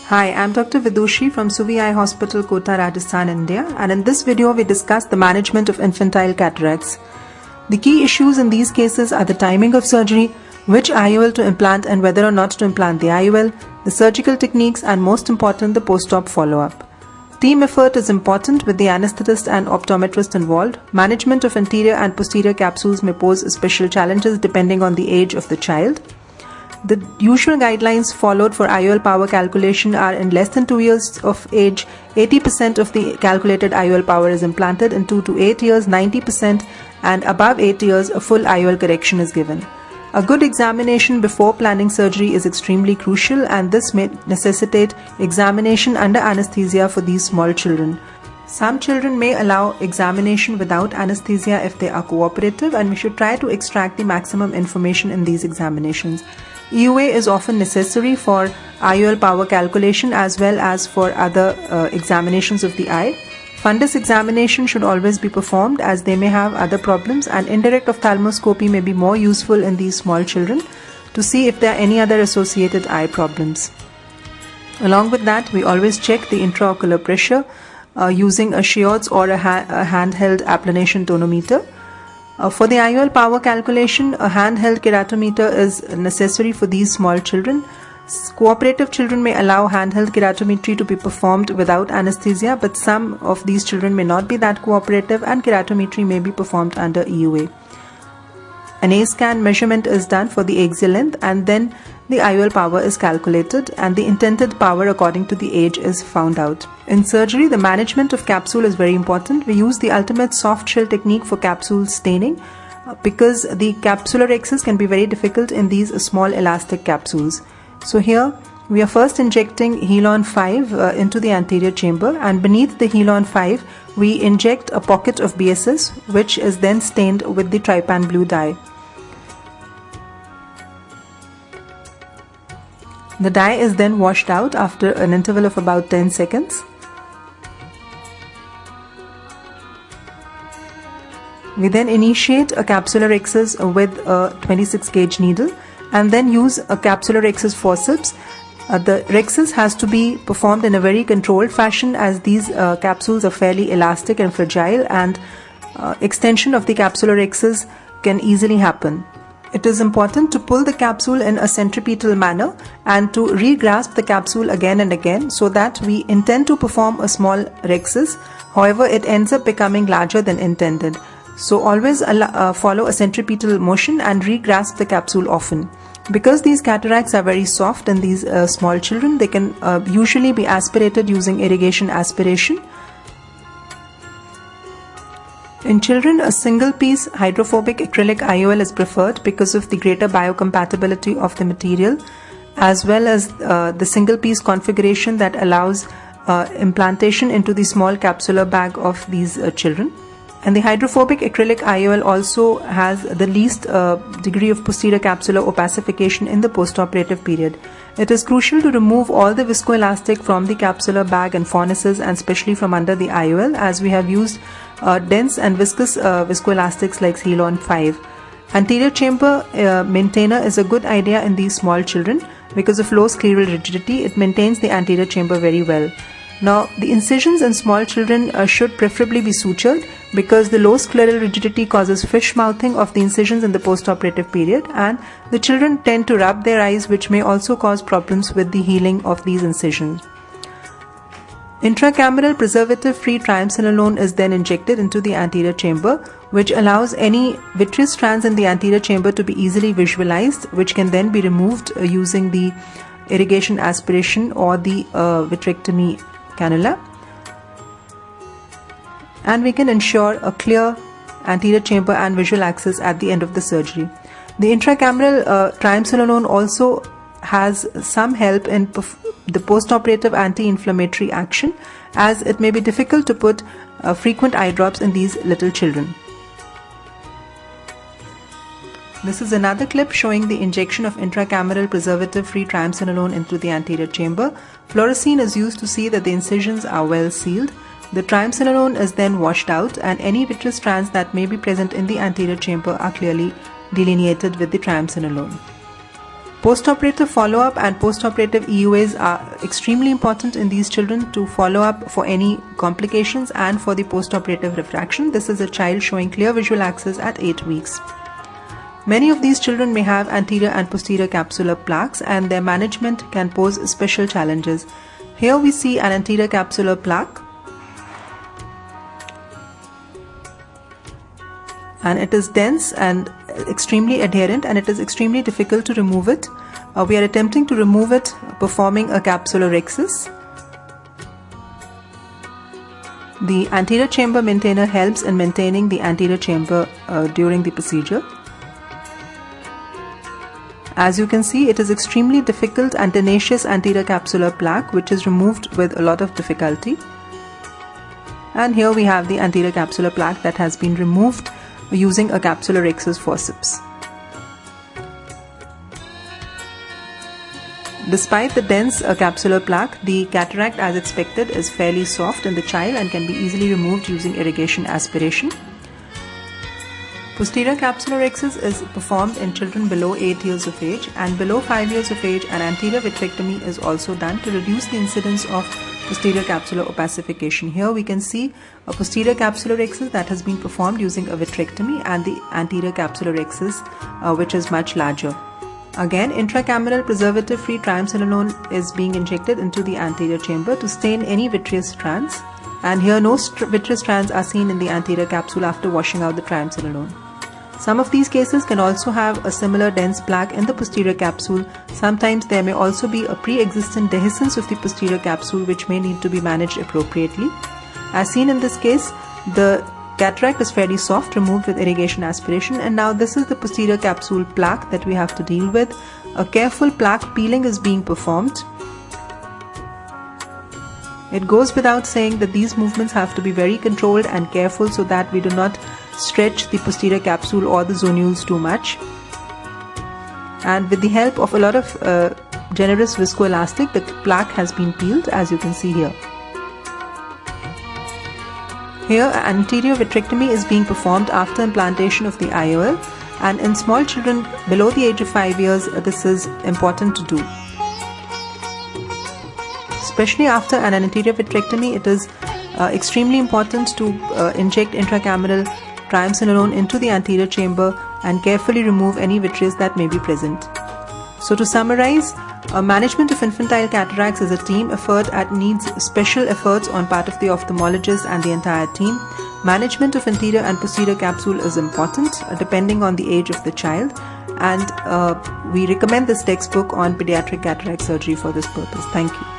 Hi, I'm Dr. Vidushi from Suvi Eye Hospital, Kota, Rajasthan, India, and in this video we discuss the management of infantile cataracts. The key issues in these cases are the timing of surgery, which IOL to implant and whether or not to implant the IOL, the surgical techniques, and most important, the post-op follow-up. Team effort is important with the anesthetist and optometrist involved. Management of anterior and posterior capsules may pose special challenges depending on the age of the child. The usual guidelines followed for IOL power calculation are in less than 2 years of age, 80% of the calculated IOL power is implanted, in 2 to 8 years, 90%, and above 8 years, a full IOL correction is given. A good examination before planning surgery is extremely crucial, and this may necessitate examination under anesthesia for these small children. Some children may allow examination without anesthesia if they are cooperative, and we should try to extract the maximum information in these examinations. EUA is often necessary for IOL power calculation as well as for other examinations of the eye. Fundus examination should always be performed as they may have other problems, and indirect ophthalmoscopy may be more useful in these small children to see if there are any other associated eye problems. Along with that, we always check the intraocular pressure using a Schiot's or a handheld applanation tonometer. For the IOL power calculation, a handheld keratometer is necessary for these small children. Cooperative children may allow handheld keratometry to be performed without anesthesia, but some of these children may not be that cooperative and keratometry may be performed under EUA. An A-scan measurement is done for the axial length, and then the IOL power is calculated and the intended power according to the age is found out. In surgery, the management of capsule is very important. We use the ultimate soft shell technique for capsule staining because the capsular excess can be very difficult in these small elastic capsules. So here we are first injecting Helon 5 into the anterior chamber, and beneath the Helon 5 we inject a pocket of BSS, which is then stained with the trypan blue dye. The dye is then washed out after an interval of about 10 seconds. We then initiate a capsular excess with a 26 gauge needle and then use a capsular excess forceps. The rexus has to be performed in a very controlled fashion as these capsules are fairly elastic and fragile, and extension of the capsular excess can easily happen. It is important to pull the capsule in a centripetal manner and to re-grasp the capsule again and again so that we intend to perform a small rexus. However, it ends up becoming larger than intended. So always follow a centripetal motion and re-grasp the capsule often. Because these cataracts are very soft in these small children, they can usually be aspirated using irrigation aspiration. In children, a single-piece hydrophobic acrylic IOL is preferred because of the greater biocompatibility of the material, as well as the single-piece configuration that allows implantation into the small capsular bag of these children. And the hydrophobic acrylic IOL also has the least degree of posterior capsular opacification in the postoperative period. It is crucial to remove all the viscoelastic from the capsular bag and fornices, and especially from under the IOL, as we have used dense and viscous viscoelastics like Helon 5. Anterior chamber maintainer is a good idea in these small children because of low scleral rigidity. It maintains the anterior chamber very well. Now, the incisions in small children should preferably be sutured because the low scleral rigidity causes fish mouthing of the incisions in the postoperative period, and the children tend to rub their eyes, which may also cause problems with the healing of these incisions. Intracameral preservative-free triamcinolone is then injected into the anterior chamber, which allows any vitreous strands in the anterior chamber to be easily visualized, which can then be removed using the irrigation aspiration or the vitrectomy cannula, and we can ensure a clear anterior chamber and visual access at the end of the surgery. The intracameral triamcinolone also has some help in the postoperative anti-inflammatory action, as it may be difficult to put frequent eye drops in these little children. This is another clip showing the injection of intracameral preservative-free triamcinolone into the anterior chamber. Fluorescein is used to see that the incisions are well sealed. The triamcinolone is then washed out, and any vitreous strands that may be present in the anterior chamber are clearly delineated with the triamcinolone. Postoperative follow-up and postoperative EUAs are extremely important in these children to follow up for any complications and for the postoperative refraction. This is a child showing clear visual access at 8 weeks. Many of these children may have anterior and posterior capsular plaques, and their management can pose special challenges. Here we see an anterior capsular plaque, and it is dense and extremely adherent, and it is extremely difficult to remove it. We are attempting to remove it performing a capsulorhexis. The anterior chamber maintainer helps in maintaining the anterior chamber during the procedure. As you can see, it is extremely difficult and tenacious anterior capsular plaque which is removed with a lot of difficulty. And here we have the anterior capsular plaque that has been removed using a capsulorhexis forceps. Despite the dense capsular plaque, the cataract as expected is fairly soft in the child and can be easily removed using irrigation aspiration. Posterior capsulorhexis is performed in children below 8 years of age, and below 5 years of age an anterior vitrectomy is also done to reduce the incidence of posterior capsular opacification. Here we can see a posterior capsulorhexis that has been performed using a vitrectomy and the anterior capsulorhexis which is much larger. Again, intracameral preservative-free triamcinolone is being injected into the anterior chamber to stain any vitreous strands, and here no vitreous strands are seen in the anterior capsule after washing out the triamcinolone. Some of these cases can also have a similar dense plaque in the posterior capsule. Sometimes there may also be a pre-existent dehiscence of the posterior capsule which may need to be managed appropriately. As seen in this case, the cataract is fairly soft, removed with irrigation aspiration, and now this is the posterior capsule plaque that we have to deal with. A careful plaque peeling is being performed. It goes without saying that these movements have to be very controlled and careful so that we do not stretch the posterior capsule or the zonules too much. And with the help of a lot of generous viscoelastic, the plaque has been peeled, as you can see here. Here, anterior vitrectomy is being performed after implantation of the IOL, and in small children below the age of 5 years, this is important to do. Especially after an anterior vitrectomy, it is extremely important to inject intracameral triamcinolone into the anterior chamber and carefully remove any vitreous that may be present. So to summarize, management of infantile cataracts is a team effort that needs special efforts on part of the ophthalmologist and the entire team. Management of anterior and posterior capsule is important depending on the age of the child, and we recommend this textbook on pediatric cataract surgery for this purpose. Thank you.